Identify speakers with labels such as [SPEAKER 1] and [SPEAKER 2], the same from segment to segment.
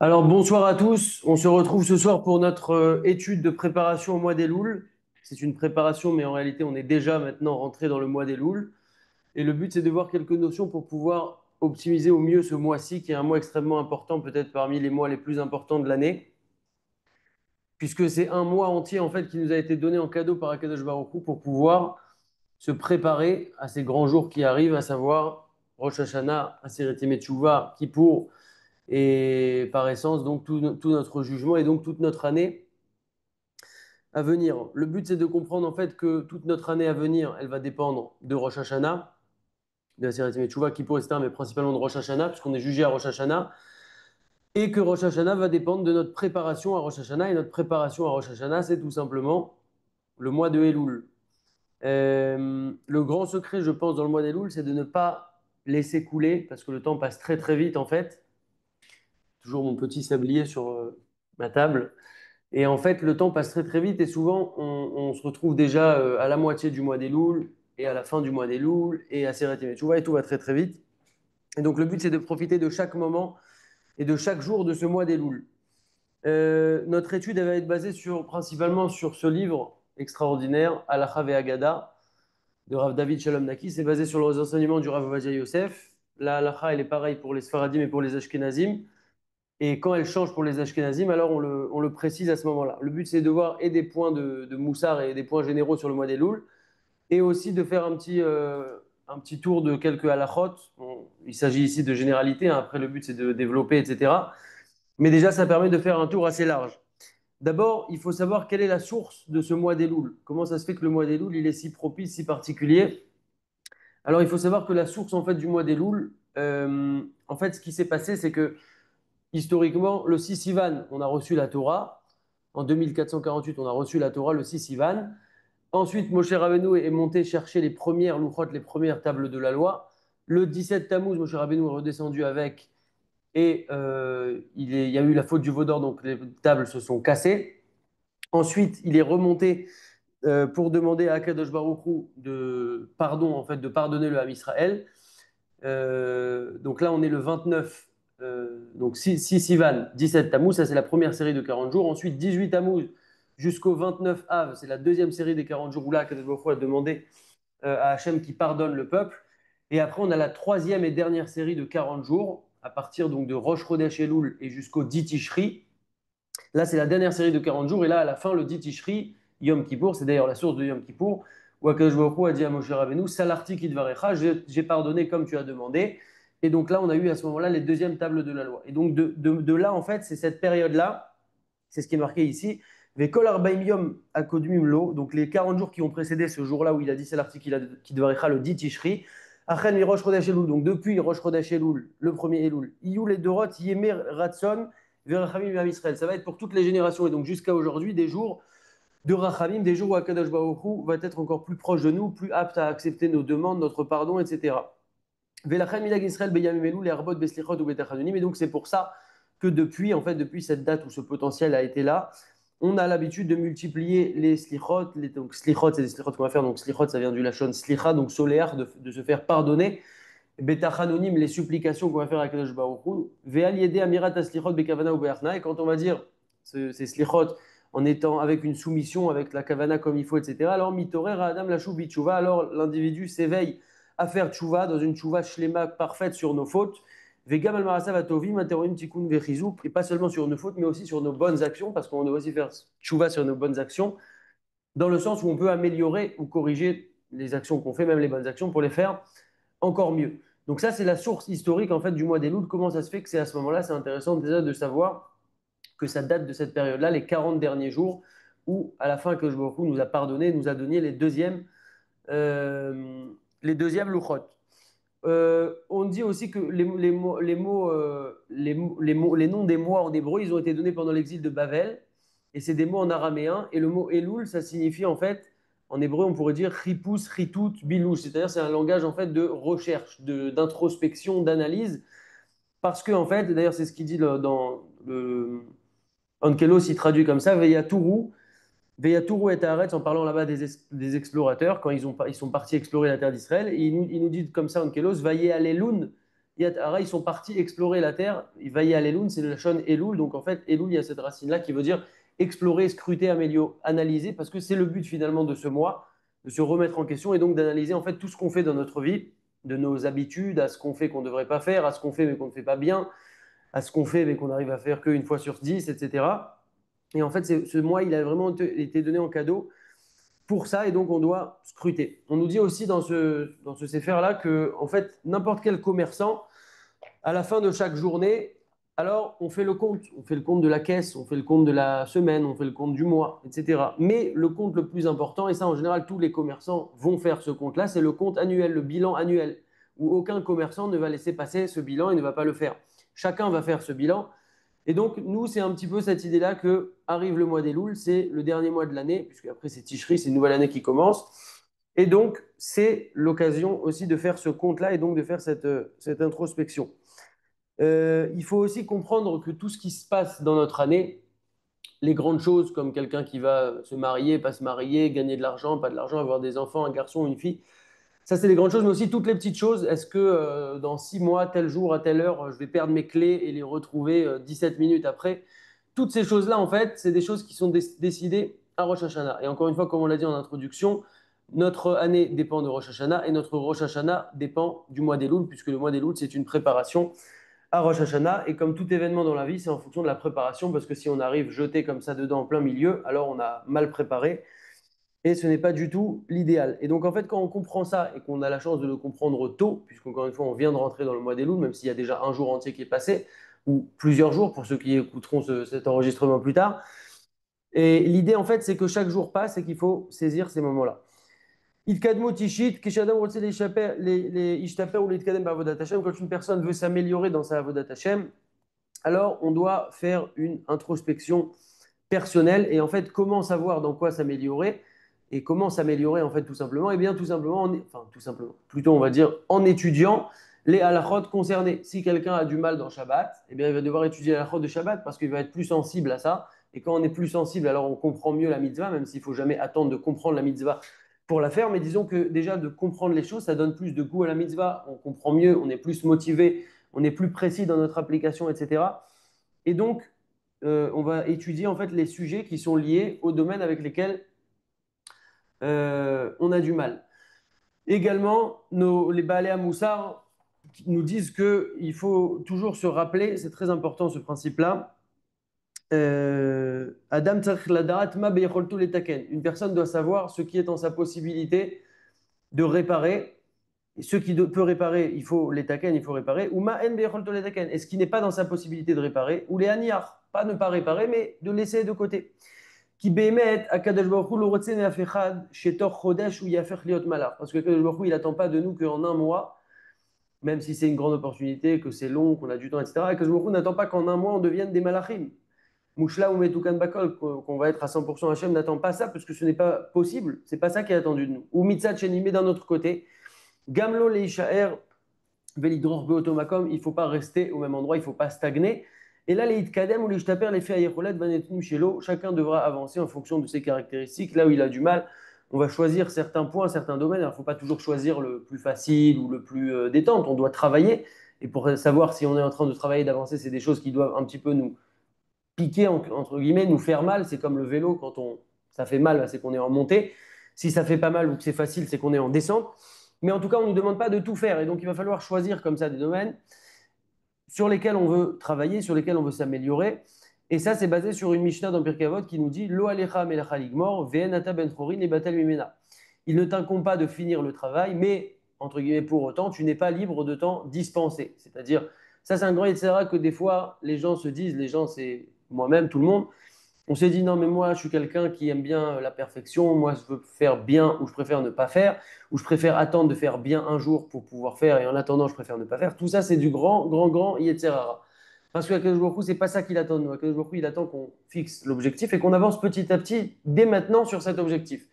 [SPEAKER 1] Alors bonsoir à tous, on se retrouve ce soir pour notre étude de préparation au mois d'Elul. C'est une préparation, mais en réalité on est déjà maintenant rentré dans le mois d'Elul. Et le but c'est de voir quelques notions pour pouvoir optimiser au mieux ce mois-ci, qui est un mois extrêmement important, peut-être parmi les mois les plus importants de l'année, puisque c'est un mois entier en fait qui nous a été donné en cadeau par Akadosh Baruch Hu pour pouvoir se préparer à ces grands jours qui arrivent, à savoir Rosh Hashanah, Aseret Yemei Teshuvah, Kippour, et par essence, donc tout notre jugement et donc toute notre année à venir. Le but, c'est de comprendre en fait que toute notre année à venir, elle va dépendre de Rosh Hashanah, de la Seret Teshuvah, Kippour, etc., mais principalement de Rosh Hashanah, puisqu'on est jugé à Rosh Hashanah, et que Rosh Hashanah va dépendre de notre préparation à Rosh Hashanah, et notre préparation à Rosh Hashanah, c'est tout simplement le mois de Elul. Le grand secret, je pense, dans le mois d'Elul, c'est de ne pas laisser couler, parce que le temps passe très très vite en fait. Toujours mon petit sablier sur ma table. Et en fait, le temps passe très très vite et souvent, on se retrouve déjà à la moitié du mois des Louls et à la fin du mois des Louls et à Seret Yemei et tout va très très vite. Et donc, le but, c'est de profiter de chaque moment et de chaque jour de ce mois des Louls. Notre étude, elle va être basée principalement sur ce livre extraordinaire, Halacha Ve'Agada, de Rav David Shalom Naki. C'est basé sur les enseignements du Rav Ovadia Yosef. La halacha, elle est pareille pour les Sfaradim et pour les Ashkenazim. Et quand elle change pour les Ashkenazim, alors on le précise à ce moment-là. Le but, c'est de voir et des points de Moussard et des points généraux sur le mois des Louls, et aussi de faire un petit tour de quelques halachot. Bon, il s'agit ici de généralité, hein. Après, le but, c'est de développer, etc. Mais déjà, ça permet de faire un tour assez large. D'abord, il faut savoir quelle est la source de ce mois des Louls. Comment ça se fait que le mois des Louls, il est si propice, si particulier? Alors, il faut savoir que la source, en fait, du mois des Louls, en fait, ce qui s'est passé, c'est que historiquement, le 6 Sivan, on a reçu la Torah. En 2448, on a reçu la Torah, le 6 Sivan. Ensuite, Moshe Rabbeinu est monté chercher les premières louchot, les premières tables de la loi. Le 17 Tammuz, Moshe Rabbeinu est redescendu avec et il y a eu la faute du veau d'or, donc les tables se sont cassées. Ensuite, il est remonté pour demander à Akadosh Baruch Hu de pardon, en fait, de pardonner le Ham Israël. Donc là, on est le 29, donc 6 Sivan, 17 Tammuz, ça c'est la première série de 40 jours. Ensuite, 18 Tammuz jusqu'au 29 Av, c'est la deuxième série des 40 jours où là, Kadosh Baruch Hu a demandé à Hachem qui pardonne le peuple. Et après, on a la troisième et dernière série de 40 jours, à partir donc de Rosh Chodesh Elul et jusqu'au 10 Tishri. Là, c'est la dernière série de 40 jours. Et là, à la fin, le dit Tishri, Yom Kippour, c'est d'ailleurs la source de Yom Kippour, où Akadosh Baruch Hu a dit à Moshe Rabbeinu, Salarti Kidvarecha, j'ai pardonné comme tu as demandé. Et donc là, on a eu à ce moment-là les deuxièmes tables de la loi. Et donc de là, en fait, c'est cette période-là, c'est ce qui est marqué ici, Vekol Arbaim Yom Akodmim Lo, donc les 40 jours qui ont précédé ce jour-là où il a dit Salarti Kidvarecha, le dit Tishri, Achen mi Rosh Chodesh Elul, donc depuis Rosh Chodesh Elul, le premier Elul, Iyul et Dorot, Yemer Ratson, Verachamim Israël. Ça va être pour toutes les générations et donc jusqu'à aujourd'hui des jours de Rachamim, des jours où Akadosh Baruch Hu va être encore plus proche de nous, plus apte à accepter nos demandes, notre pardon, etc. Velachem Milag Israël Beyamim Elul, les Arbot Beslichot ou Betachanunim. Et donc c'est pour ça que depuis, en fait, depuis cette date où ce potentiel a été là, on a l'habitude de multiplier les slichot. Donc slichot, c'est des slichot qu'on va faire. Donc slichot, ça vient du lachon slicha, donc solaire, de se faire pardonner. Betachanonim, les supplications qu'on va faire à Kadosh Baruch Hu. Ve'al yede amirat aslichot bekavana ou be'achna. Et quand on va dire ces slichot en étant avec une soumission, avec la kavana comme il faut, etc. Alors mitorer adam la bitchouva. Alors l'individu s'éveille à faire tchouva dans une tchouva shlema parfaite sur nos fautes. Vegam al marasav atovim ateroim tikkun vechizouk. Et pas seulement sur nos fautes, mais aussi sur nos bonnes actions, parce qu'on doit aussi faire tchouva sur nos bonnes actions, dans le sens où on peut améliorer ou corriger les actions qu'on fait, même les bonnes actions, pour les faire encore mieux. Donc ça, c'est la source historique en fait du mois des Louls. Comment ça se fait que c'est à ce moment-là? C'est intéressant déjà de savoir que ça date de cette période-là, les 40 derniers jours, où à la fin que je nous a pardonné, nous a donné les deuxièmes louchot. On dit aussi que les noms des mois en hébreu, ils ont été donnés pendant l'exil de Babel, et c'est des mots en araméen. Et le mot Elul, ça signifie en fait, en hébreu, on pourrait dire Chipus, Ritut, Bilouch, c'est-à-dire c'est un langage en fait de recherche, d'introspection, d'analyse, parce que en fait, d'ailleurs c'est ce qu'il dit dans le Onkelos, il traduit comme ça, Veyatouru et Haaretz, en parlant là-bas des explorateurs, quand ils sont partis explorer la terre d'Israël, et il nous dit comme ça, Onkelos, Vaye Alelun, Yatara, ils sont partis explorer la terre. Il va y aller Elul, c'est le Lachon Elul. Donc en fait, Elul, il y a cette racine-là qui veut dire explorer, scruter, améliorer, analyser, parce que c'est le but finalement de ce mois, de se remettre en question et donc d'analyser en fait tout ce qu'on fait dans notre vie, de nos habitudes, à ce qu'on fait qu'on ne devrait pas faire, à ce qu'on fait mais qu'on ne fait pas bien, à ce qu'on fait mais qu'on arrive à faire qu'une fois sur 10, etc. Et en fait, ce mois, il a vraiment été donné en cadeau pour ça et donc on doit scruter. On nous dit aussi dans ce Sefer-là que en fait, n'importe quel commerçant, à la fin de chaque journée, alors on fait le compte. On fait le compte de la caisse, on fait le compte de la semaine, on fait le compte du mois, etc. Mais le compte le plus important, et ça en général tous les commerçants vont faire ce compte-là, c'est le compte annuel, le bilan annuel, où aucun commerçant ne va laisser passer ce bilan et ne va pas le faire. Chacun va faire ce bilan. Et donc, nous, c'est un petit peu cette idée-là que arrive le mois des Louls, c'est le dernier mois de l'année, puisque après c'est Tishri, c'est une nouvelle année qui commence. Et donc, c'est l'occasion aussi de faire ce compte-là et donc de faire cette introspection. Il faut aussi comprendre que tout ce qui se passe dans notre année, les grandes choses comme quelqu'un qui va se marier, pas se marier, gagner de l'argent, pas de l'argent, avoir des enfants, un garçon, une fille, ça c'est les grandes choses, mais aussi toutes les petites choses. Est-ce que dans 6 mois, tel jour, à telle heure, je vais perdre mes clés et les retrouver 17 minutes après? Toutes ces choses-là, en fait, c'est des choses qui sont décidées à Rosh Hashanah. Et encore une fois, comme on l'a dit en introduction, notre année dépend de Rosh Hashanah et notre Rosh Hashanah dépend du mois d'Elul, puisque le mois d'Elul, c'est une préparation à Rosh Hashanah. Et comme tout événement dans la vie, c'est en fonction de la préparation, parce que si on arrive jeté comme ça dedans en plein milieu, alors on a mal préparé. Et ce n'est pas du tout l'idéal. Et donc, en fait, quand on comprend ça et qu'on a la chance de le comprendre tôt, puisqu'encore une fois, on vient de rentrer dans le mois des loups, même s'il y a déjà un jour entier qui est passé, ou plusieurs jours pour ceux qui écouteront cet enregistrement plus tard. Et l'idée, en fait, c'est que chaque jour passe et qu'il faut saisir ces moments-là. Itkadmu tishit, kishadam rotse ishtaper ou l'itkadem ba'avodat Hashem. Quand une personne veut s'améliorer dans sa avodat Hashem, alors on doit faire une introspection personnelle. Et en fait, comment savoir dans quoi s'améliorer? Et comment s'améliorer, en fait, tout simplement? Eh bien, tout simplement, enfin, tout simplement, plutôt, on va dire, en étudiant les halachot concernés. Si quelqu'un a du mal dans Shabbat, eh bien, il va devoir étudier les halachot de Shabbat parce qu'il va être plus sensible à ça. Et quand on est plus sensible, alors on comprend mieux la mitzvah, même s'il faut jamais attendre de comprendre la mitzvah pour la faire. Mais disons que déjà, de comprendre les choses, ça donne plus de goût à la mitzvah. On comprend mieux, on est plus motivé, on est plus précis dans notre application, etc. Et donc, on va étudier en fait les sujets qui sont liés aux domaines avec lesquels on a du mal. Également, les Baalei Hamoussar nous disent qu'il faut toujours se rappeler, c'est très important ce principe-là, Adam tzarich ladaat ma beyecholto letaken. Une personne doit savoir ce qui est en sa possibilité de réparer. Et ce qui peut réparer, il faut les taken, il faut réparer. Ou ma en beyecholto letaken. Et ce qui n'est pas dans sa possibilité de réparer, ou les aniar, pas ne pas réparer, mais de laisser de côté. Qui bémet Akadosh Baruch Hu lo rotse ne'af echad shetor chodesh ou yafech liot malach. Parce que Akadosh Baruch Hu, il n'attend pas de nous qu'en un mois, même si c'est une grande opportunité, que c'est long, qu'on a du temps, etc. Akadosh Baruch Hu n'attend pas qu'en un mois on devienne des malachim. Mouchla ou Metukan Bakol, qu'on va être à 100% Hachem, n'attend pas ça parce que ce n'est pas possible. C'est pas ça qui est attendu de nous. Ou Mitzat Shenimé d'un autre côté. Gamlo Leishaer Velidror Beotomakom, il ne faut pas rester au même endroit, il ne faut pas stagner. Et là, les Hitkadem ou les Ishtaper, les faits Ayecholet, Vanetnim Shelo, chacun devra avancer en fonction de ses caractéristiques. Là où il a du mal, on va choisir certains points, certains domaines. Alors, il ne faut pas toujours choisir le plus facile ou le plus détente. On doit travailler. Et pour savoir si on est en train de travailler, d'avancer, c'est des choses qui doivent un petit peu nous piquer, entre guillemets, nous faire mal. C'est comme le vélo, quand ça fait mal, c'est qu'on est en montée. Si ça fait pas mal ou que c'est facile, c'est qu'on est en descente. Mais en tout cas, on ne nous demande pas de tout faire. Et donc, il va falloir choisir comme ça des domaines sur lesquels on veut travailler, sur lesquels on veut s'améliorer. Et ça, c'est basé sur une Mishnah dans Pirkei Avot qui nous dit Lo alecha melacha ligmor, ve'enata ben chorin et batel mimena. Il ne t'incombe pas de finir le travail, mais, entre guillemets, pour autant, tu n'es pas libre de temps dispensé. C'est-à-dire, ça, c'est un grand etc. que des fois, les gens se disent, les gens, c'est moi-même, tout le monde, on s'est dit, non, mais moi, je suis quelqu'un qui aime bien la perfection. Moi, je veux faire bien ou je préfère ne pas faire. Ou je préfère attendre de faire bien un jour pour pouvoir faire. Et en attendant, je préfère ne pas faire. Tout ça, c'est du grand, grand, grand Yetzerara. Parce que Akadosh Baruch Hu, c'est pas ça qu'il attend de nous. Akadosh Baruch Hu, il attend qu'on fixe l'objectif et qu'on avance petit à petit, dès maintenant, sur cet objectif.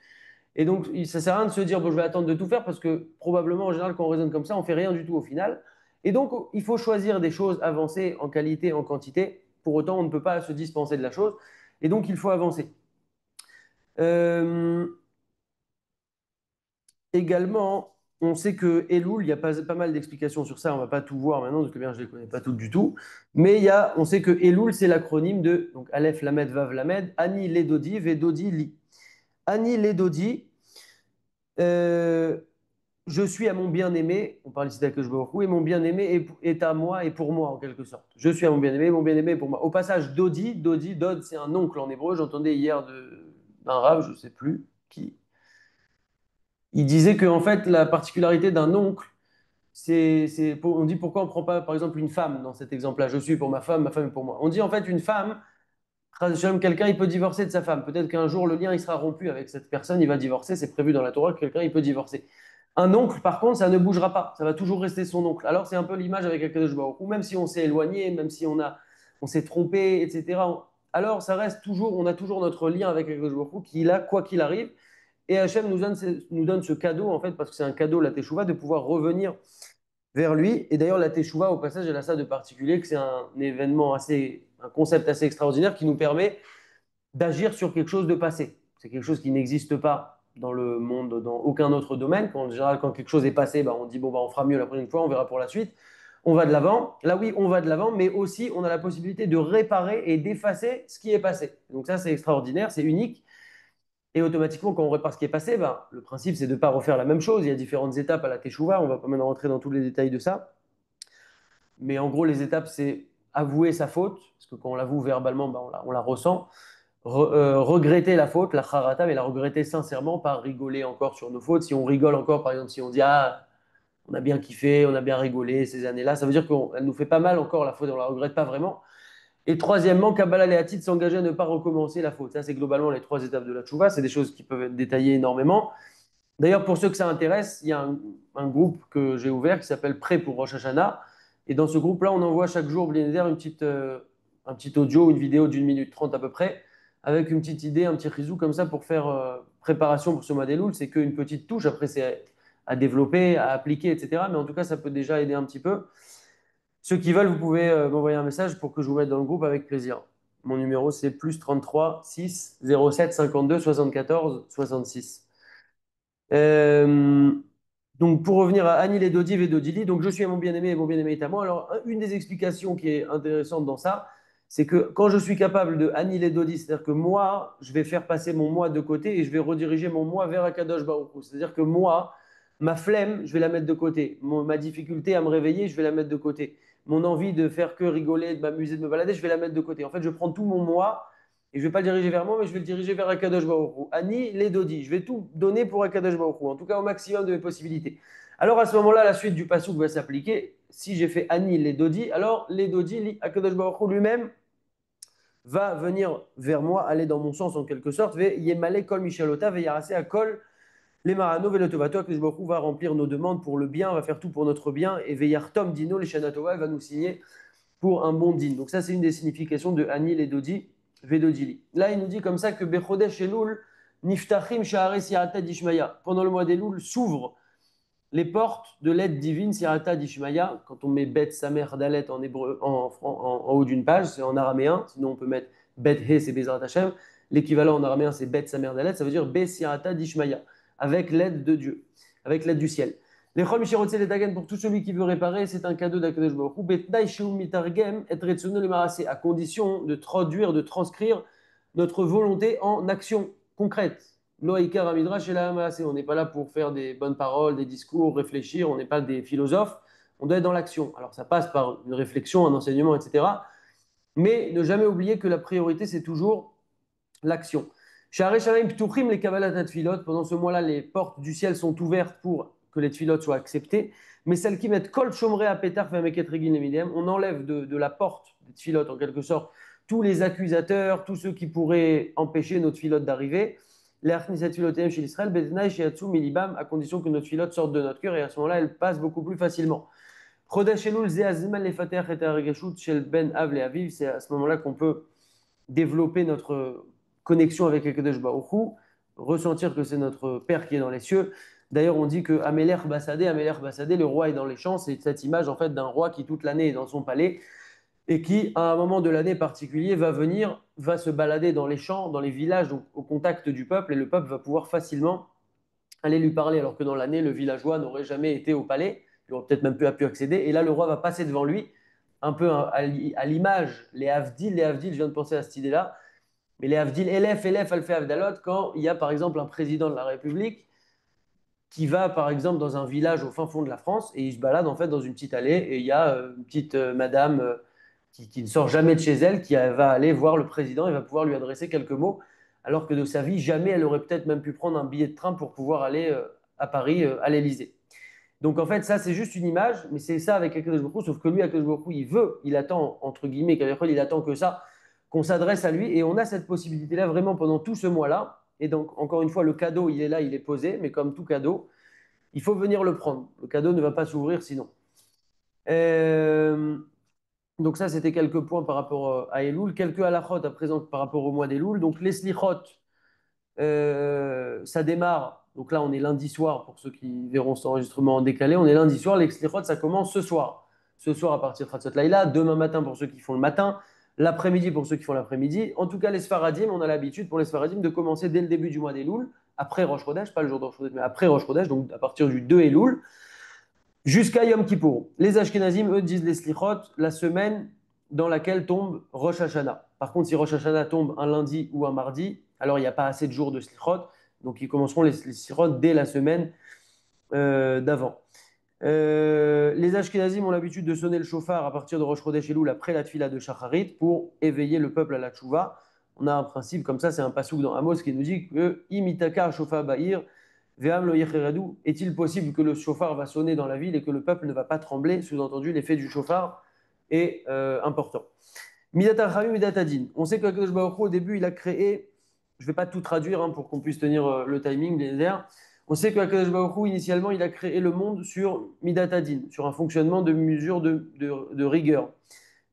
[SPEAKER 1] Et donc, ça sert à rien de se dire, bon, je vais attendre de tout faire parce que probablement, en général, quand on raisonne comme ça, on fait rien du tout au final. Et donc, il faut choisir des choses avancées en qualité, en quantité. Pour autant, on ne peut pas se dispenser de la chose. Et donc, il faut avancer. Euh, également, on sait que Elul, il y a pas mal d'explications sur ça, on ne va pas tout voir maintenant, parce que bien je ne les connais pas toutes du tout. Mais on sait que Elul, c'est l'acronyme de donc Aleph, Lamed, Vav, Lamed, Ani, Ledodi, Vedodi, Li. Ani, Ledodi, euh, je suis à mon bien-aimé, on parle ici d'Akadosh Baruch Hu, et mon bien-aimé est à moi et pour moi, en quelque sorte. Je suis à mon bien-aimé est pour moi. Au passage, Dodi, Dod, c'est un oncle en hébreu, j'entendais hier d'un rave, je ne sais plus qui. Il disait que en fait, la particularité d'un oncle, on dit pourquoi on ne prend pas, par exemple, une femme dans cet exemple-là. Je suis pour ma femme est pour moi. On dit en fait, une femme, quelqu'un, il peut divorcer de sa femme. Peut-être qu'un jour, le lien, il sera rompu avec cette personne, il va divorcer. C'est prévu dans la Torah que quelqu'un, il peut divorcer. Un oncle, par contre, ça ne bougera pas. Ça va toujours rester son oncle. Alors, c'est un peu l'image avec Akadosh Baruch Hu. Même si on s'est éloigné, même si on s'est trompé, etc. Alors, ça reste toujours, on a toujours notre lien avec Akadosh Baruch Hu qui est là, quoi qu'il arrive. Et Hachem nous donne ce cadeau, en fait, parce que c'est un cadeau, la Teshuvah, de pouvoir revenir vers lui. Et d'ailleurs, la Teshuvah, au passage, elle a ça de particulier, que c'est un événement un concept assez extraordinaire qui nous permet d'agir sur quelque chose de passé. C'est quelque chose qui n'existe pas dans le monde, dans aucun autre domaine. En général, quand quelque chose est passé, on dit, bon, on fera mieux la prochaine fois, on verra pour la suite. On va de l'avant. Là, oui, on va de l'avant, mais aussi, on a la possibilité de réparer et d'effacer ce qui est passé. Donc ça, c'est extraordinaire, c'est unique. Et automatiquement, quand on répare ce qui est passé, le principe, c'est de ne pas refaire la même chose. Il y a différentes étapes à la Teshuvah. On ne va pas maintenant rentrer dans tous les détails de ça. Mais en gros, les étapes, c'est avouer sa faute, parce que quand on l'avoue verbalement, on la ressent. Regretter la faute, la charata, mais la regretter sincèrement, pas rigoler encore sur nos fautes. Si on rigole encore, par exemple, si on dit ah, on a bien kiffé, on a bien rigolé ces années-là, ça veut dire qu'elle nous fait pas mal encore la faute, on la regrette pas vraiment. Et troisièmement, Kabbalah Léatit, s'engager à ne pas recommencer la faute. Ça, c'est globalement les trois étapes de la tchouva. C'est des choses qui peuvent être détaillées énormément. D'ailleurs, pour ceux que ça intéresse, il y a un groupe que j'ai ouvert qui s'appelle Prêt pour Rosh Hashanah. Et dans ce groupe-là, on envoie chaque jour, Blinder, un petit audio, une vidéo d'une minute trente à peu près, avec une petite idée, un petit rizou comme ça pour faire préparation pour ce mois d'Elul. C'est qu'une petite touche. Après, c'est à développer, à appliquer, etc. Mais en tout cas, ça peut déjà aider un petit peu. Ceux qui veulent, vous pouvez m'envoyer un message pour que je vous mette dans le groupe avec plaisir. Mon numéro, c'est plus 33 6 07 52 74 66. Euh, donc, pour revenir à Annie Ledodi Vedodili, donc je suis à mon bien-aimé et mon bien-aimé est à moi. Alors, une des explications qui est intéressante dans ça, c'est que quand je suis capable de Annie Ledodi, c'est-à-dire que moi, je vais faire passer mon moi de côté et je vais rediriger mon moi vers Akadosh Baruch Hu. C'est-à-dire que moi, ma flemme, je vais la mettre de côté. Ma difficulté à me réveiller, je vais la mettre de côté. Mon envie de faire que rigoler, de m'amuser, de me balader, je vais la mettre de côté. En fait, je prends tout mon moi et je ne vais pas le diriger vers moi, mais je vais le diriger vers Akadosh Baruch Hu. Ani Ledodi. Je vais tout donner pour Akadosh Baruch Hu, en tout cas au maximum de mes possibilités. Alors à ce moment-là, la suite du passouk va s'appliquer. Si j'ai fait Ani Ledodi, alors Ledodi, Akadosh Baruch Hu lui-même va venir vers moi, aller dans mon sens en quelque sorte. Ve Yemale Kol Michalota, Ve Yarase Akol les Marano, Ve Lotovato, Akadosh Baruch Hu va remplir nos demandes pour le bien, va faire tout pour notre bien. Et Ve Yartom Dino, les Shanatova, va nous signer pour un bon din. Donc ça, c'est une des significations de Anil et Dodi, Vedodili. Là, il nous dit comme ça que Bechodesh Elul, Niftachim Shahare Siata Dishmaya. Pendant le mois d'Elul, s'ouvrent les portes de l'aide divine Siata Dishmaya. Quand on met Bet Samer Dalet en hébreu, en haut d'une page, c'est en araméen. Sinon, on peut mettre Bet He, c'est Bezrat Hashem. L'équivalent en araméen, c'est Bet Samer Dalet. Ça veut dire Be Siata Dishmaya, avec l'aide de Dieu, avec l'aide du ciel. Les Chol Mishirotze les Dagen, pour tout celui qui veut réparer, c'est un cadeau d'Akadosh Baruch Hu. Betnai Sheum Mitargem et Retsono le Marasé, à condition de traduire, de transcrire notre volonté en action concrète. Loïkar Amidrash et la Marasé. On n'est pas là pour faire des bonnes paroles, des discours, réfléchir, on n'est pas des philosophes, on doit être dans l'action. Alors ça passe par une réflexion, un enseignement, etc. Mais ne jamais oublier que la priorité, c'est toujours l'action. Sha'arei Shamayim Ptuchim les Kabbalat Tfilot. Pendant ce mois-là, les portes du ciel sont ouvertes pour que les Tfilot soient acceptées. Mais celles qui mettent Kol Shomrei à Petar Vemeket Regin Lemidem, on enlève de la porte des Tfilot en quelque sorte tous les accusateurs, tous ceux qui pourraient empêcher nos Tfilot d'arriver. Les Achnisat Tfilotem chez l'Israël, Beznaï Shiatsu Milibam, à condition que nos Tfilot sortent de notre cœur et à ce moment-là, elles passent beaucoup plus facilement. Chodesh Elul Ze Azman Lefater et Arigashut Shel Ben Av Le Aviv, c'est à ce moment-là qu'on peut développer notre connexion avec Akadosh Baruch Hu, ressentir que c'est notre Père qui est dans les cieux. D'ailleurs, on dit que Améler Bassadé, le roi est dans les champs. C'est cette image en fait d'un roi qui toute l'année est dans son palais et qui, à un moment de l'année particulier, va se balader dans les champs, dans les villages, donc au contact du peuple, et le peuple va pouvoir facilement aller lui parler, alors que dans l'année, le villageois n'aurait jamais été au palais, il aurait peut-être même pas pu accéder. Et là, le roi va passer devant lui, un peu à l'image, les Havdil, je viens de penser à cette idée-là, mais les Havdil, Elef, Alfé, Havdalot, quand il y a par exemple un président de la République qui va par exemple dans un village au fin fond de la France et il se balade en fait dans une petite allée et il y a une petite madame qui ne sort jamais de chez elle, qui va aller voir le président et va pouvoir lui adresser quelques mots, alors que de sa vie, jamais elle aurait peut-être même pu prendre un billet de train pour pouvoir aller à Paris, à l'Élysée. Donc en fait, ça c'est juste une image, mais c'est ça avec Akadosh Baruch Hu, sauf que lui, Akadosh Baruch Hu, il veut, il attend, entre guillemets, il attend que ça, qu'on s'adresse à lui, et on a cette possibilité-là vraiment pendant tout ce mois-là. Et donc, encore une fois, le cadeau, il est là, il est posé, mais comme tout cadeau, il faut venir le prendre. Le cadeau ne va pas s'ouvrir sinon. Euh, donc ça, c'était quelques points par rapport à Elul. Quelques halakhot à présent par rapport au mois d'Elul. Donc les slichot, ça démarre. Donc là, on est lundi soir pour ceux qui verront cet enregistrement en décalé. On est lundi soir. Les slichot, ça commence ce soir. Ce soir à partir de Chatzot Laïla. Demain matin pour ceux qui font le matin. L'après-midi pour ceux qui font l'après-midi. En tout cas, les Sfaradim, on a l'habitude pour les Sfaradim de commencer dès le début du mois d'Elul, après Rosh Chodesh, pas le jour de Rosh Chodesh, mais après Rosh Chodesh, donc à partir du 2 Elul, jusqu'à Yom Kippour. Les Ashkenazim, eux, disent les Slichot, la semaine dans laquelle tombe Rosh Hashanah. Par contre, si Rosh Hashanah tombe un lundi ou un mardi, alors il n'y a pas assez de jours de Slichot, donc ils commenceront les Slichot dès la semaine d'avant. Les Ashkenazim ont l'habitude de sonner le chauffard à partir de Rosh Chodesh Elul après la tfila de Shacharit pour éveiller le peuple à la tchouva. On a un principe comme ça, c'est un pasouk dans Amos qui nous dit que imitaka shofar ba'ir ve'am lo yecheredu. Est-il possible que le chauffard va sonner dans la ville et que le peuple ne va pas trembler? Sous-entendu, l'effet du chauffard est important. Midat Rachamim, Midat Adin. On sait que Kadosh Baruch Hu, au début, il a créé, je ne vais pas tout traduire hein, pour qu'on puisse tenir le timing, bien évidemment. On sait que Kadosh Baruch Hu, initialement, il a créé le monde sur Midat Adin, sur un fonctionnement de mesure de rigueur.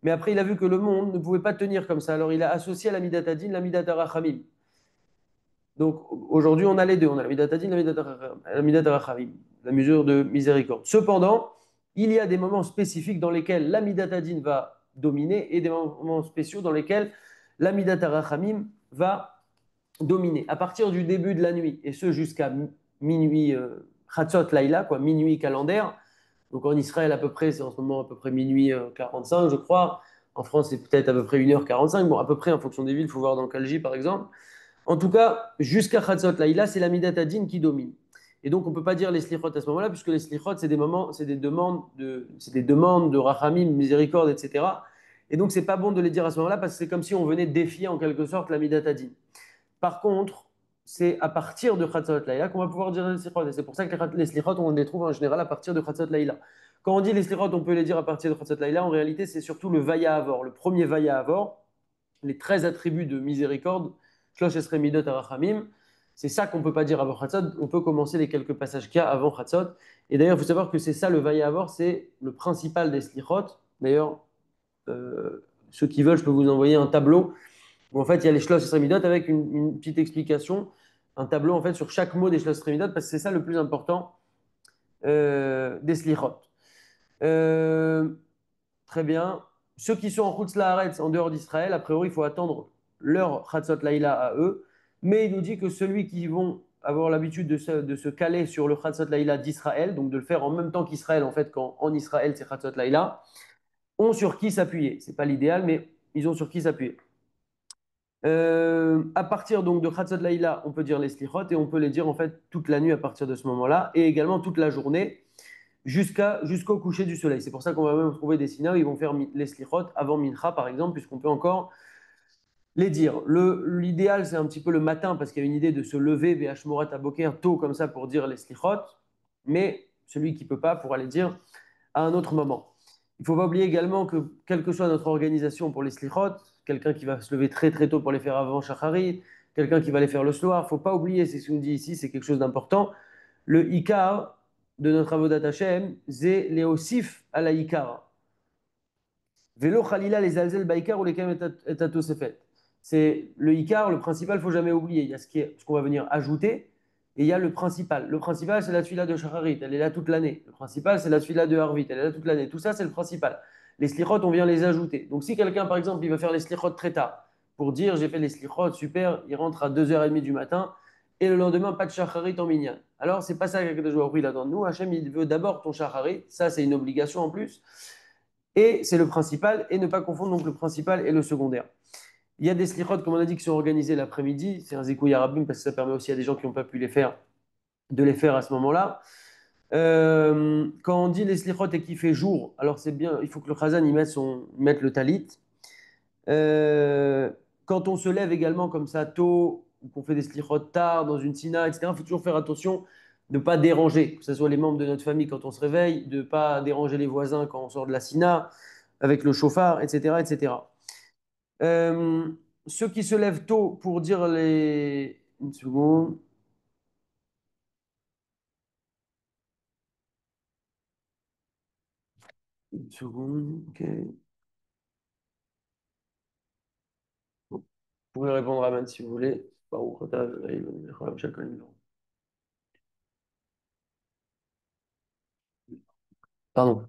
[SPEAKER 1] Mais après, il a vu que le monde ne pouvait pas tenir comme ça. Alors, il a associé à la Midat Adin la Midat Rachamim. Donc, aujourd'hui, on a les deux. On a la Midat Adin, la Midat Rachamim, la mesure de miséricorde. Cependant, il y a des moments spécifiques dans lesquels la Midat Adin va dominer et des moments spéciaux dans lesquels la Midat Rachamim va dominer. À partir du début de la nuit, et ce jusqu'à minuit, Chatzot Laïla, quoi, minuit calendaire. Donc en Israël, à peu près, c'est en ce moment à peu près minuit 45, je crois. En France, c'est peut-être à peu près 1h45. Bon, à peu près, en fonction des villes, il faut voir dans le Kalji, par exemple. En tout cas, jusqu'à Chatzot Laïla, c'est la Midat Adin qui domine. Et donc, on ne peut pas dire les slichot à ce moment-là, puisque les slichot, c'est des moments, c'est des demandes de rachamim, miséricorde, etc. Et donc, c'est pas bon de les dire à ce moment-là, parce que c'est comme si on venait défier en quelque sorte la Midat Adin. Par contre, c'est à partir de Chatzot Laïla qu'on va pouvoir dire les slichot. Et c'est pour ça que les slichot, on les trouve en général à partir de Chatzot Laïla. Quand on dit les slichot, on peut les dire à partir de Chatzot Laïla. En réalité, c'est surtout le Vaya Avor, le premier Vaya Avor, les 13 attributs de miséricorde, Shlosh Esrei Midot Arachamim. C'est ça qu'on ne peut pas dire avant Chatzot. On peut commencer les quelques passages qu'il y a avant Chatzot. Et d'ailleurs, il faut savoir que c'est ça le Vaya Avor, c'est le principal des slichot. D'ailleurs, ceux qui veulent, je peux vous envoyer un tableau où en fait il y a les Shlosh Esrei Midot avec une petite explication, un tableau en fait sur chaque mot des Shlosh Esrei Midot, parce que c'est ça le plus important des slichot. Euh, Très bien. Ceux qui sont en Chutz La'aretz, en dehors d'Israël, a priori, il faut attendre leur Chatzot Laïla à eux. Mais il nous dit que ceux qui vont avoir l'habitude de se caler sur le Chatzot Laïla d'Israël, donc de le faire en même temps qu'Israël, en fait, quand en Israël c'est Chatzot Laïla, ont sur qui s'appuyer. C'est pas l'idéal, mais ils ont sur qui s'appuyer. À partir donc de Chatzot Laïla, on peut dire les slichot et on peut les dire en fait toute la nuit à partir de ce moment-là et également toute la journée jusqu'au coucher du soleil. C'est pour ça qu'on va même trouver des signes où ils vont faire les slichot avant Mincha, par exemple, puisqu'on peut encore les dire. L'idéal, c'est un petit peu le matin, parce qu'il y a une idée de se lever, Véhashmorat Aboker, tôt comme ça pour dire les slichot, mais celui qui ne peut pas pourra les dire à un autre moment. Il ne faut pas oublier également que, quelle que soit notre organisation pour les slichot, quelqu'un qui va se lever très très tôt pour les faire avant Shachari, quelqu'un qui va les faire le soir, il ne faut pas oublier, c'est ce qu'on dit ici, c'est quelque chose d'important. Le Ikar de notre Avodat Hashem, c'est Léosif à la Ikar. Vélo Khalila, les Alzel Baïkar ou les Kam et Atosefet. C'est le Ikar, le principal, il ne faut jamais oublier. Il y a ce qu'on va venir ajouter et il y a le principal. Le principal, c'est la tfila de Shacharit, elle est là toute l'année. Le principal, c'est la tfila de Harvit, elle est là toute l'année. Tout ça, c'est le principal. Les slichot, on vient les ajouter. Donc si quelqu'un, par exemple, il va faire les slichot très tard, pour dire j'ai fait les slichot, super, il rentre à 2h30 du matin, et le lendemain, pas de shacharit en minyan. Alors, c'est pas ça qu'Akadosh Baruch Hu, il attend de nous. Hachem, il veut d'abord ton shacharit, ça, c'est une obligation en plus, et c'est le principal, et ne pas confondre donc le principal et le secondaire. Il y a des slichot, comme on a dit, qui sont organisés l'après-midi, c'est un zikouï arabim, parce que ça permet aussi à des gens qui n'ont pas pu les faire, de les faire à ce moment-là. Quand on dit les slichot et qu'il fait jour, alors c'est bien, il faut que le chazan y mette le talit. Euh, Quand on se lève également comme ça tôt, ou qu'on fait des slichot tard dans une tina, etc., il faut toujours faire attention de ne pas déranger, que ce soit les membres de notre famille quand on se réveille, de ne pas déranger les voisins quand on sort de la sina, avec le chauffard, etc., etc. Euh, Ceux qui se lèvent tôt pour dire les... Une seconde. Une seconde. Ok. Bon. Vous pouvez répondre à Man si vous voulez. Pardon.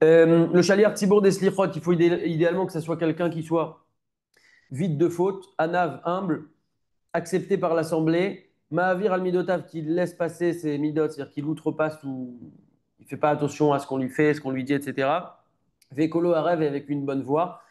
[SPEAKER 1] Le chaliar Tzibour des Slichot, il faut idéalement que ce soit quelqu'un qui soit vide de faute, anav, humble, accepté par l'Assemblée, Mahavir al-Midotav, qui laisse passer ses midot, c'est-à-dire qu'il outrepasse ou il ne fait pas attention à ce qu'on lui fait, ce qu'on lui dit, etc. Vekolo Arev avec une bonne voix,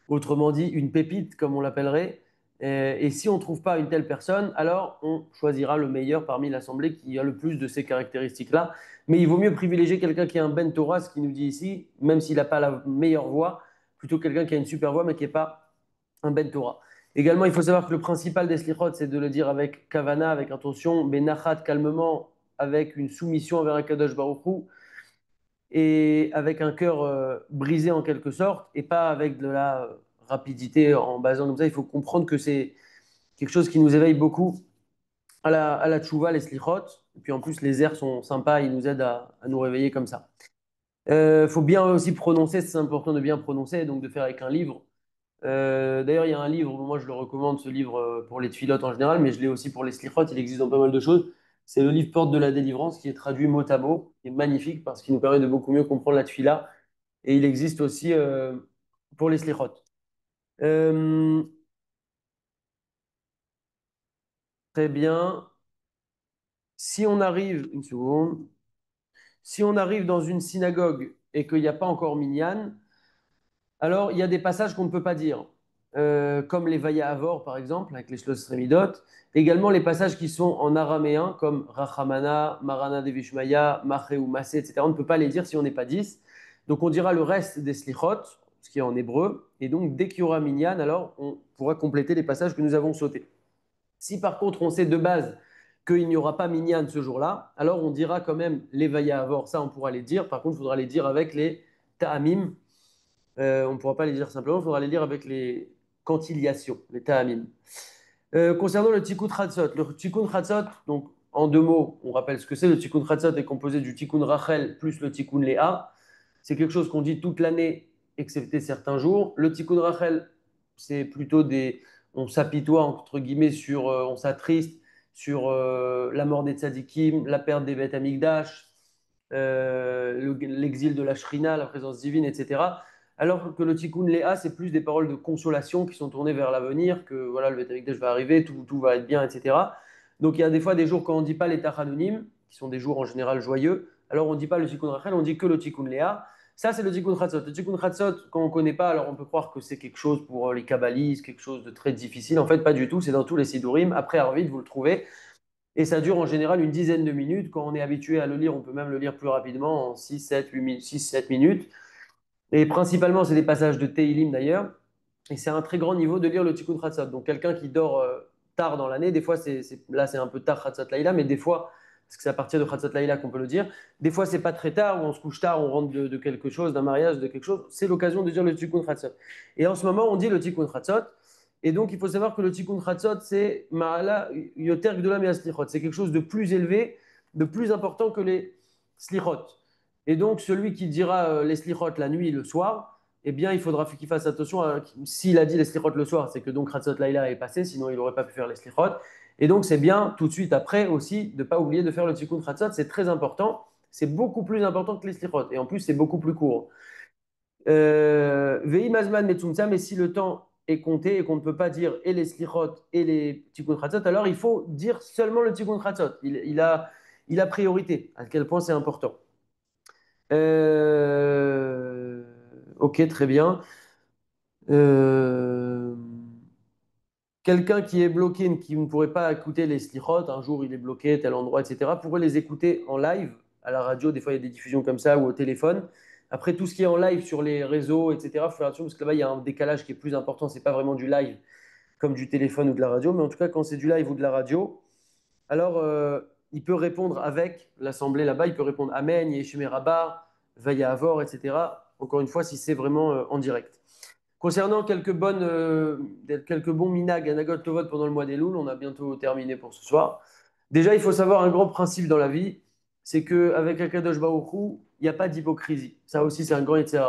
[SPEAKER 1] autrement dit une pépite, comme on l'appellerait. Et si on ne trouve pas une telle personne, alors on choisira le meilleur parmi l'Assemblée qui a le plus de ces caractéristiques-là. Mais il vaut mieux privilégier quelqu'un qui a un Ben Torah, ce qui nous dit ici, même s'il n'a pas la meilleure voix, plutôt quelqu'un qui a une super voix, mais qui n'est pas un Ben Torah. Également, il faut savoir que le principal des slichot, c'est de le dire avec kavana, avec intention, benachat, calmement, avec une soumission envers Akadosh Baruch Hu, et avec un cœur brisé en quelque sorte, et pas avec de la rapidité en basant comme ça. Il faut comprendre que c'est quelque chose qui nous éveille beaucoup à la tchouva, les slichot. Et puis en plus, les airs sont sympas, ils nous aident à nous réveiller comme ça. Il faut bien aussi prononcer, c'est important de bien prononcer, donc de faire avec un livre. D'ailleurs, il y a un livre, moi je le recommande, ce livre pour les tfilotes en général, mais je l'ai aussi pour les slichot, il existe dans pas mal de choses. C'est le livre Porte de la délivrance qui est traduit mot à mot, qui est magnifique parce qu'il nous permet de beaucoup mieux comprendre la tfila. Et il existe aussi pour les slichot. Euh, Très bien. Si on arrive, une seconde, si on arrive dans une synagogue et qu'il n'y a pas encore minyan, alors, il y a des passages qu'on ne peut pas dire, comme les Vaya Avor, par exemple, avec les Shlosh Remidot. Également, les passages qui sont en araméen, comme Rachamana, Marana Devishmaya, Maché ou Masé, etc. On ne peut pas les dire si on n'est pas 10. Donc, on dira le reste des Slichot, ce qui est en hébreu. Et donc, dès qu'il y aura Minyan, alors, on pourra compléter les passages que nous avons sautés. Si par contre, on sait de base qu'il n'y aura pas Minyan ce jour-là, alors on dira quand même les Vaya Avor. Ça, on pourra les dire. Par contre, il faudra les dire avec les Ta'amim, on ne pourra pas les dire simplement, il faudra les lire avec les quantiliations, les ta'amim. Concernant le tikkun chatzot, le tikkun chatzot, donc en deux mots, on rappelle ce que c'est. Le tikkun chatzot est composé du tikkun rachel plus le tikkun léa. C'est quelque chose qu'on dit toute l'année, excepté certains jours. Le tikkun rachel, c'est plutôt des. On s'apitoie, entre guillemets, sur. On s'attriste sur la mort des tzadikim, la perte des Beth Amikdash, l'exil de la Shrina, la présence divine, etc. Alors que le Tikkun Léa, c'est plus des paroles de consolation qui sont tournées vers l'avenir, que voilà, le Beth Amikdash va arriver, tout va être bien, etc. Donc il y a des fois des jours quand on ne dit pas les Tachanonim, qui sont des jours en général joyeux, alors on ne dit pas le Tikkun Rachel, on dit que le Tikkun Léa. Ça, c'est le Tikkun Chatzot. Le Tikkun Chatzot, quand on ne connaît pas, alors on peut croire que c'est quelque chose pour les kabbalistes, quelque chose de très difficile. En fait, pas du tout. C'est dans tous les Sidurim. Après Arvid, vous le trouvez. Et ça dure en général une dizaine de minutes. Quand on est habitué à le lire, on peut même le lire plus rapidement, en 6, 7, 8 minutes, 6, 7 minutes. Et principalement, c'est des passages de Teilim d'ailleurs. Et c'est un très grand niveau de lire le Tikkun Chatzot. Donc quelqu'un qui dort tard dans l'année, des fois, là c'est un peu tard Chatzot Laïla, mais des fois, parce que c'est à partir de Chatzot Laïla qu'on peut le dire, des fois c'est pas très tard, ou on se couche tard, on rentre de quelque chose, d'un mariage, de quelque chose. C'est l'occasion de dire le Tikkun Chatzot. Et en ce moment, on dit le Tikkun Chatzot. Et donc, il faut savoir que le Tikkun Chatzot, c'est Ma'ala Yoter Gdola Mea Slichot. C'est quelque chose de plus élevé, de plus important que les Slichot. Et donc, celui qui dira les Slichot la nuit et le soir, eh bien, il faudra qu'il fasse attention. S'il a dit les Slichot le soir, c'est que donc Chatzot Laïla est passé, sinon il n'aurait pas pu faire les Slichot. Et donc, c'est bien tout de suite après aussi de ne pas oublier de faire le Tikkun Chatzot. C'est très important. C'est beaucoup plus important que les Slichot. Et en plus, c'est beaucoup plus court. Vehi Mazman Metzumtzam, et si le temps est compté et qu'on ne peut pas dire et les slichot et les tikkun chatzot, alors il faut dire seulement le tikkun chatzot. Il a priorité, à quel point c'est important. Ok, très bien. Euh, Quelqu'un qui est bloqué, qui ne pourrait pas écouter les slichot, un jour il est bloqué, tel endroit, etc., pourrait les écouter en live, à la radio, des fois il y a des diffusions comme ça, ou au téléphone. Après, tout ce qui est en live sur les réseaux, etc., il faut faire attention parce que là-bas, il y a un décalage qui est plus important. C'est pas vraiment du live comme du téléphone ou de la radio, mais en tout cas, quand c'est du live ou de la radio, alors il peut répondre avec l'assemblée là-bas, il peut répondre Amen, Yeshua Rabbah, Vaya Avor, etc. Encore une fois, si c'est vraiment en direct. Concernant quelques bons minag, anagot tovot pendant le mois des Louls, on a bientôt terminé pour ce soir. Déjà, il faut savoir un grand principe dans la vie, c'est qu'avec Akadosh Baruch Hu, il n'y a pas d'hypocrisie. Ça aussi, c'est un grand etc.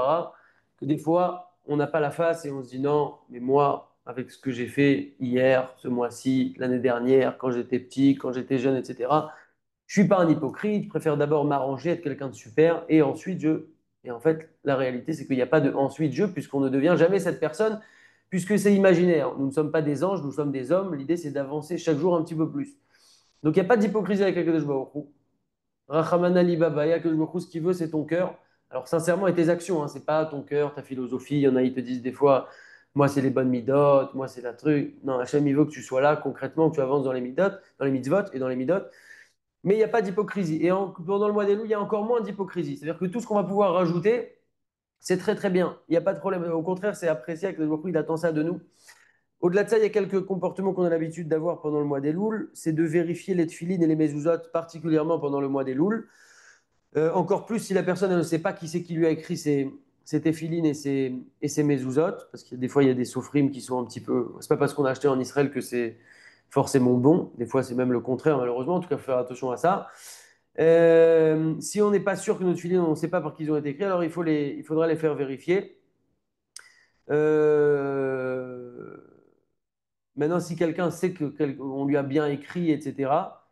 [SPEAKER 1] Que des fois, on n'a pas la face et on se dit non, mais moi, avec ce que j'ai fait hier, ce mois-ci, l'année dernière, quand j'étais petit, quand j'étais jeune, etc., je suis pas un hypocrite, je préfère d'abord m'arranger, être quelqu'un de super, et ensuite je. Et en fait, la réalité, c'est qu'il n'y a pas de ensuite je, puisqu'on ne devient jamais cette personne, puisque c'est imaginaire. Nous ne sommes pas des anges, nous sommes des hommes. L'idée, c'est d'avancer chaque jour un petit peu plus. Donc, il n'y a pas d'hypocrisie avec Akadosh Baruch Hu. Rachamana Libaba, Akadosh Baruch Hu, ce qu'il veut, c'est ton cœur. Alors, sincèrement, et tes actions, hein, c'est pas ton cœur, ta philosophie. Il y en a, ils te disent des fois, moi, c'est les bonnes midotes, moi, c'est la truc. Non, Hachem, il veut que tu sois là concrètement, que tu avances dans les midotes, dans les mitzvot et dans les midotes. Mais il n'y a pas d'hypocrisie. Et pendant le mois des loups, il y a encore moins d'hypocrisie. C'est-à-dire que tout ce qu'on va pouvoir rajouter, c'est très très bien. Il n'y a pas de problème. Au contraire, c'est apprécié que le beaucoup il attend ça de nous. Au-delà de ça, il y a quelques comportements qu'on a l'habitude d'avoir pendant le mois des louls. C'est de vérifier les tefilines et les mezuzot, particulièrement pendant le mois des louls. Encore plus si la personne elle ne sait pas qui c'est qui lui a écrit ces tefilines et ces mezuzot, parce que des fois il y a des sofrim qui sont un petit peu. C'est pas parce qu'on a acheté en Israël que c'est forcément bon. Des fois c'est même le contraire malheureusement. En tout cas, il faut faire attention à ça. Si on n'est pas sûr que nos filets, on ne sait pas par qui ils ont été écrits, alors il faudra les faire vérifier. Euh, Maintenant, si quelqu'un sait qu'on lui a bien écrit, etc.,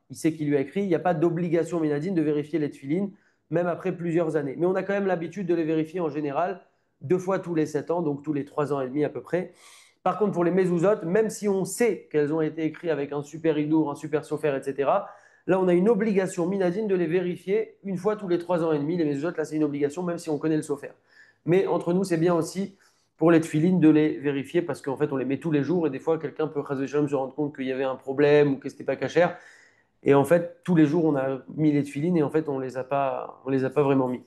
[SPEAKER 1] il sait qu'il lui a écrit, il n'y a pas d'obligation minadine de vérifier les tefilines, même après plusieurs années. Mais on a quand même l'habitude de les vérifier en général 2 fois tous les 7 ans, donc tous les 3 ans et demi à peu près. Par contre, pour les mezuzot, même si on sait qu'elles ont été écrites avec un super hidour, un super sofer, etc., là, on a une obligation minadine de les vérifier 1 fois tous les 3 ans et demi. Les mezuzot, là, c'est une obligation, même si on connaît le sofer. Mais entre nous, c'est bien aussi pour les tefilines de les vérifier parce qu'en fait, on les met tous les jours et des fois, quelqu'un peut se rendre compte qu'il y avait un problème ou que c'était pas cachère. Et en fait, tous les jours, on a mis les tefilines et en fait, on les a pas vraiment mis.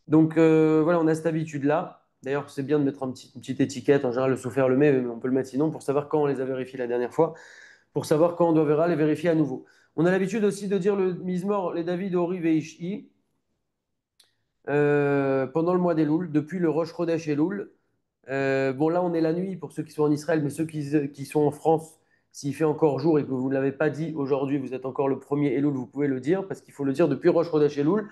[SPEAKER 1] Donc voilà, on a cette habitude-là. D'ailleurs, c'est bien de mettre une petite étiquette. En général, le sous le met, mais on peut le mettre sinon pour savoir quand on les a vérifiés la dernière fois, pour savoir quand on devra les vérifier à nouveau. On a l'habitude aussi de dire le Mizmor, les David, Ori, Veishi, pendant le mois des Louls, depuis le Rosh Chodesh Elul. Bon, là, on est la nuit pour ceux qui sont en Israël, mais ceux qui sont en France, s'il fait encore jour et que vous ne l'avez pas dit aujourd'hui, vous êtes encore le premier Elul, vous pouvez le dire, parce qu'il faut le dire depuis Rosh Chodesh Elul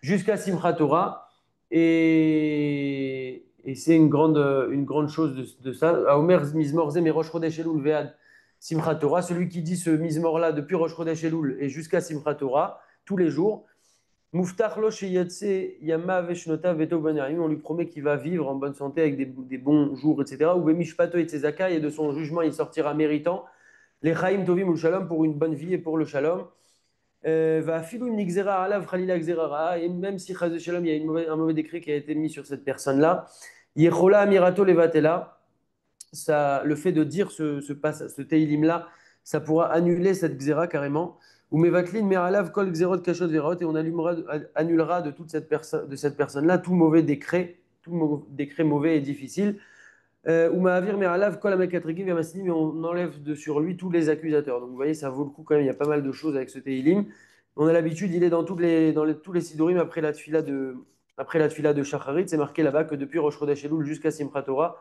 [SPEAKER 1] jusqu'à Simchat Torah. Et c'est une grande chose de ça. Omer Mizmor Ze, mais Rosh Chodesh Elul Ve'ad Simchat Torah. Celui qui dit ce Mizmor-là depuis Rosh Chodesh Elul et jusqu'à Simchat Torah, tous les jours, Muftach lo sheyatse yama veshnota veto banarim. On lui promet qu'il va vivre en bonne santé avec des bons jours, etc. Ou bemishpato et tzedaka, et de son jugement, il sortira méritant. Les chaim tovim ou le shalom pour une bonne vie et pour le shalom. Va filou nixera alav khalila xerara. Et même si chaz shalom, il y a un mauvais décret qui a été mis sur cette personne-là, yechola amirato levatela. Ça, le fait de dire ce teilim-là, ça pourra annuler cette xéra carrément. Ou mevatlin meralav kol xérot kashot verot, et on annulera de de cette personne-là tout mauvais décret, décret mauvais et difficile. Ou ma'avir meralav kol amekatriki vermasini, mais on enlève de sur lui tous les accusateurs. Donc vous voyez, ça vaut le coup quand même, il y a pas mal de choses avec ce teilim. On a l'habitude, il est dans tous les sidorim après la tfila de Shacharit, c'est marqué là-bas que depuis Rosh Chodesh Elul jusqu'à Simchat Torah,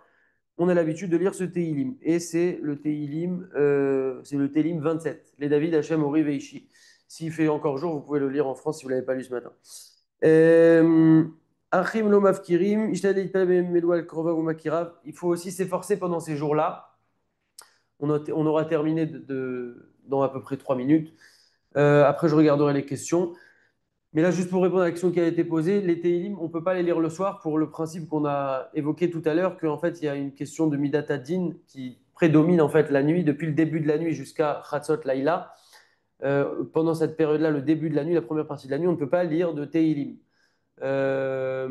[SPEAKER 1] on a l'habitude de lire ce Teilim. Et c'est le Teilim 27, les David Hachem Ori Veishi. S'il fait encore jour, vous pouvez le lire en France si vous ne l'avez pas lu ce matin. Achim lo mafkirim, il faut aussi s'efforcer pendant ces jours-là. On aura terminé dans à peu près 3 minutes. Après, je regarderai les questions. Mais là, juste pour répondre à la question qui a été posée, les Télim, on ne peut pas les lire le soir pour le principe qu'on a évoqué tout à l'heure, qu'en fait, il y a une question de Midat ad-Din qui prédomine en fait la nuit, depuis le début de la nuit jusqu'à Chatzot Laïla. Pendant cette période-là, le début de la nuit, la première partie de la nuit, on ne peut pas lire de Télim. Euh,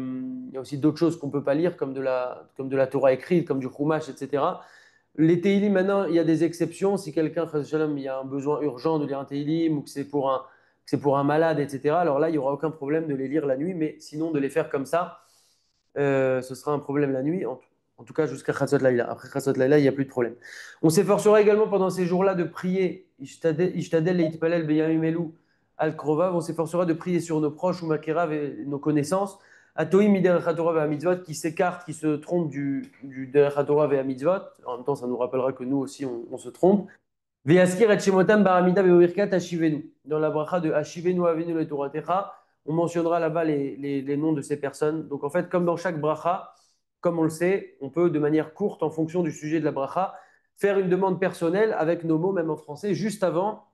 [SPEAKER 1] il y a aussi d'autres choses qu'on ne peut pas lire, comme de la Torah écrite, comme du Chumash, etc. Les Teilim, maintenant, il y a des exceptions. Si quelqu'un, Chas Shalom, il y a un besoin urgent de lire un Teilim ou que c'est pour un malade, etc., alors là, il n'y aura aucun problème de les lire la nuit, mais sinon, de les faire comme ça, ce sera un problème la nuit, en tout cas jusqu'à Chatzot Laïla. Après Chatzot Laïla, il n'y a plus de problème. On s'efforcera également pendant ces jours-là de prier, Ishtadel Leitpalel Beyamim Elou Al Krovav, on s'efforcera de prier sur nos proches ou Makerav et nos connaissances, Atoim Miderech HaTorah et Mitzvot, qui s'écartent, qui se trompent du Derech HaTorah et Mitzvot. En même temps, ça nous rappellera que nous aussi, on se trompe. Veyaskir et Shemotam Baramida Veovirkat Hashivenu. Dans la bracha de Hashivenu Avenu le Toratecha, on mentionnera là-bas les noms de ces personnes. Donc en fait, comme dans chaque bracha, comme on le sait, on peut de manière courte, en fonction du sujet de la bracha, faire une demande personnelle avec nos mots, même en français, juste avant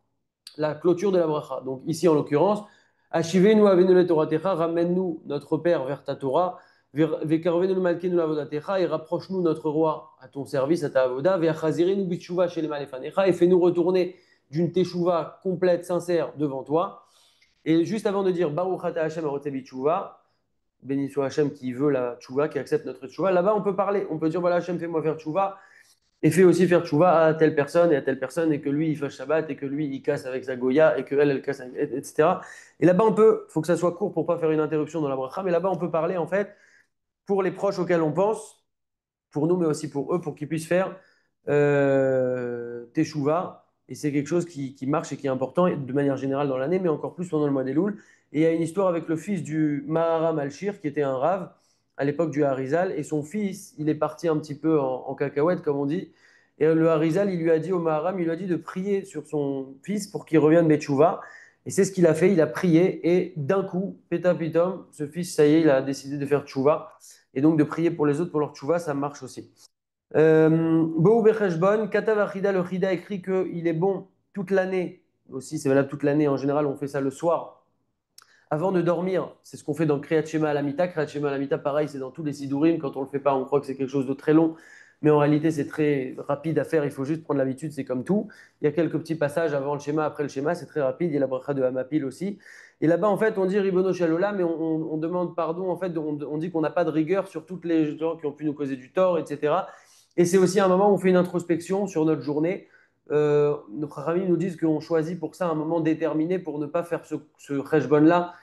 [SPEAKER 1] la clôture de la bracha. Donc ici, en l'occurrence, Hashivenu Avenu le Toratecha, ramène-nous notre Père vers ta Torah. Vekarvenu Malkenu Lavodatecha, et rapproche-nous notre roi à ton service, à ta avoda. Veachazirenu Bitshuva chez les Malefanecha, et fais-nous retourner d'une teshuva complète, sincère devant toi. Et juste avant de dire Baruch ata Hashem arotze bitshuva, béni soit Hashem qui veut la tchouva, qui accepte notre tchouva, là-bas on peut parler, on peut dire voilà Hashem fais-moi faire tchouva, et fais aussi faire tchouva à telle personne et à telle personne, et que lui il fasse Shabbat, et que lui il casse avec sa Goya, et qu'elle elle casse, etc. Et là-bas on peut, il faut que ça soit court pour pas faire une interruption dans la bracha, mais là-bas on peut parler en fait pour les proches auxquels on pense, pour nous, mais aussi pour eux, pour qu'ils puissent faire Teshuvah. Et c'est quelque chose qui marche et qui est important de manière générale dans l'année, mais encore plus pendant le mois des Louls. Et il y a une histoire avec le fils du Maharam al-Shir, qui était un rave à l'époque du Harizal. Et son fils, il est parti un petit peu en cacahuète, comme on dit. Et le Harizal, il lui a dit au Maharam, il lui a dit de prier sur son fils pour qu'il revienne Betchouva. Et c'est ce qu'il a fait, il a prié. Et d'un coup, pétapitom, ce fils, ça y est, il a décidé de faire Tchouva. Et donc de prier pour les autres, pour leur Tchouva, ça marche aussi. Bohu Becheshbon, Katav Achida, le Chida écrit qu'il est bon toute l'année, aussi c'est valable toute l'année, en général on fait ça le soir, avant de dormir, c'est ce qu'on fait dans Kriyat Shema Alamita. Kriyat Shema Alamita, pareil, c'est dans tous les Sidurim, quand on le fait pas, on croit que c'est quelque chose de très long, mais en réalité c'est très rapide à faire, il faut juste prendre l'habitude, c'est comme tout. Il y a quelques petits passages avant le schéma, après le schéma, c'est très rapide, il y a la bracha de Hamapil aussi. Et là-bas, en fait, on dit Ribono Shalola, mais on demande pardon, en fait, on dit qu'on n'a pas de rigueur sur toutes les gens qui ont pu nous causer du tort, etc. Et c'est aussi un moment où on fait une introspection sur notre journée. Nos Chachamim nous disent qu'on choisit pour ça un moment déterminé pour ne pas faire ce Cheshbon-là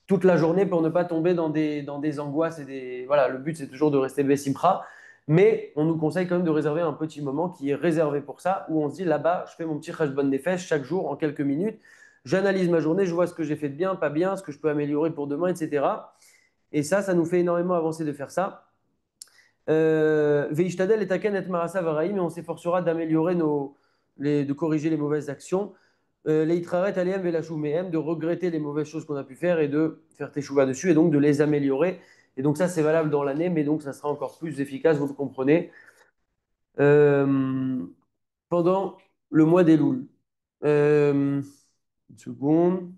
[SPEAKER 1] toute la journée pour ne pas tomber dans des angoisses et des. Voilà, le but c'est toujours de rester Bessimcha, mais on nous conseille quand même de réserver un petit moment qui est réservé pour ça, où on se dit là-bas, je fais mon petit Cheshbon Nefesh chaque jour en quelques minutes, j'analyse ma journée, je vois ce que j'ai fait de bien, pas bien, ce que je peux améliorer pour demain, etc. Et ça nous fait énormément avancer de faire ça. Veishtadel et taken et marasa varaim, mais on s'efforcera d'améliorer de corriger les mauvaises actions. Leitraret aliem velachoumehem, de regretter les mauvaises choses qu'on a pu faire et de faire teshuva dessus et donc de les améliorer. Et donc ça, c'est valable dans l'année, mais donc ça sera encore plus efficace, vous le comprenez, euh, pendant le mois des Louls. Une seconde.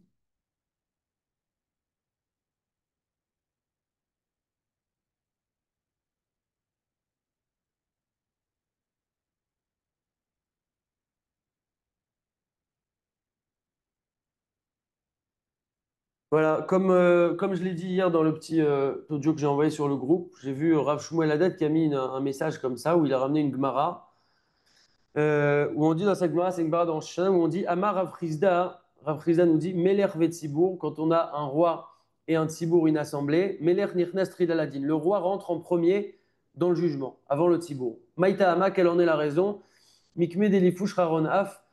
[SPEAKER 1] Voilà, comme je l'ai dit hier dans le petit audio que j'ai envoyé sur le groupe, j'ai vu Rav Shmuel Haddad qui a mis un message comme ça où il a ramené une Gemara où on dit dans cette Gemara, c'est une Gemara dans Shana, où on dit Amar Rav Chizda nous dit Meler Vetsibour, quand on a un roi et un Tzibour, une assemblée, Meler Nirnes Tridaladin, le roi rentre en premier dans le jugement, avant le Tzibour. Maïta Ama, quelle en est la raison Mikmed Elifush Raron Af,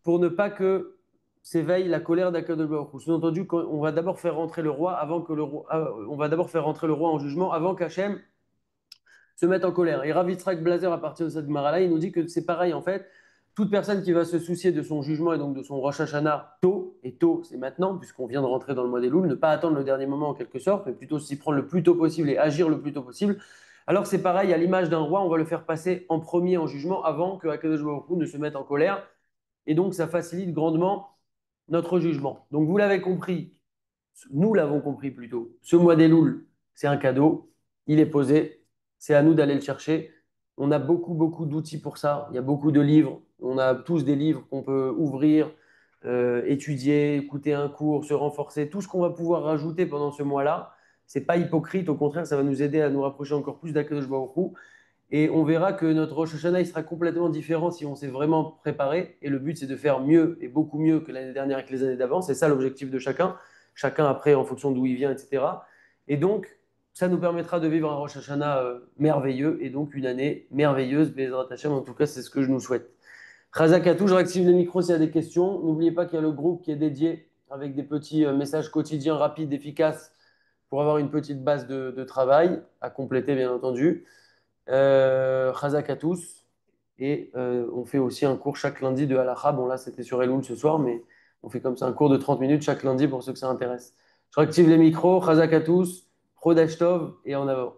[SPEAKER 1] pour ne pas que s'éveille la colère d'Akadosh Baruch Hu. Sous-entendu, on va d'abord faire rentrer le roi avant que le roi, on va d'abord faire rentrer le roi en jugement avant qu'Hachem se mette en colère. Et Rav Yitzhak Blazer, à partir de cette Gemara-là, il nous dit que c'est pareil en fait. Toute personne qui va se soucier de son jugement et donc de son Rosh Hashanah tôt, et tôt c'est maintenant, puisqu'on vient de rentrer dans le mois des Louls, ne pas attendre le dernier moment en quelque sorte, mais plutôt s'y prendre le plus tôt possible et agir le plus tôt possible. Alors c'est pareil, à l'image d'un roi, on va le faire passer en premier en jugement avant que Akadosh Baruch Hu ne se mette en colère. Et donc ça facilite grandement notre jugement. Donc vous l'avez compris, Nous l'avons compris plutôt. Ce mois des Louls, c'est un cadeau. Il est posé. C'est à nous d'aller le chercher. On a beaucoup, beaucoup d'outils pour ça. Il y a beaucoup de livres. On a tous des livres qu'on peut ouvrir, étudier, écouter un cours, se renforcer. Tout ce qu'on va pouvoir rajouter pendant ce mois-là, c'est pas hypocrite. Au contraire, ça va nous aider à nous rapprocher encore plus d'Akadosh Baruch Hu. Et on verra que notre Rosh Hashanah, il sera complètement différent si on s'est vraiment préparé. Et le but, c'est de faire mieux et beaucoup mieux que l'année dernière et que les années d'avant. C'est ça l'objectif de chacun. Chacun après, en fonction d'où il vient, etc. Et donc, ça nous permettra de vivre un Rosh Hashanah merveilleux et donc une année merveilleuse. Bezrat Hashem, en tout cas, c'est ce que je nous souhaite. Razakatou, je réactive le micro s'il y a des questions. N'oubliez pas qu'il y a le groupe qui est dédié avec des petits messages quotidiens rapides, efficaces pour avoir une petite base de travail à compléter, bien entendu. Chazak à tous. Et on fait aussi un cours chaque lundi de halakha. Bon, là, c'était sur Elul ce soir, mais on fait comme ça un cours de 30 minutes chaque lundi pour ceux que ça intéresse. Je réactive les micros. Chazak à tous. Chodesh Tov et en avant.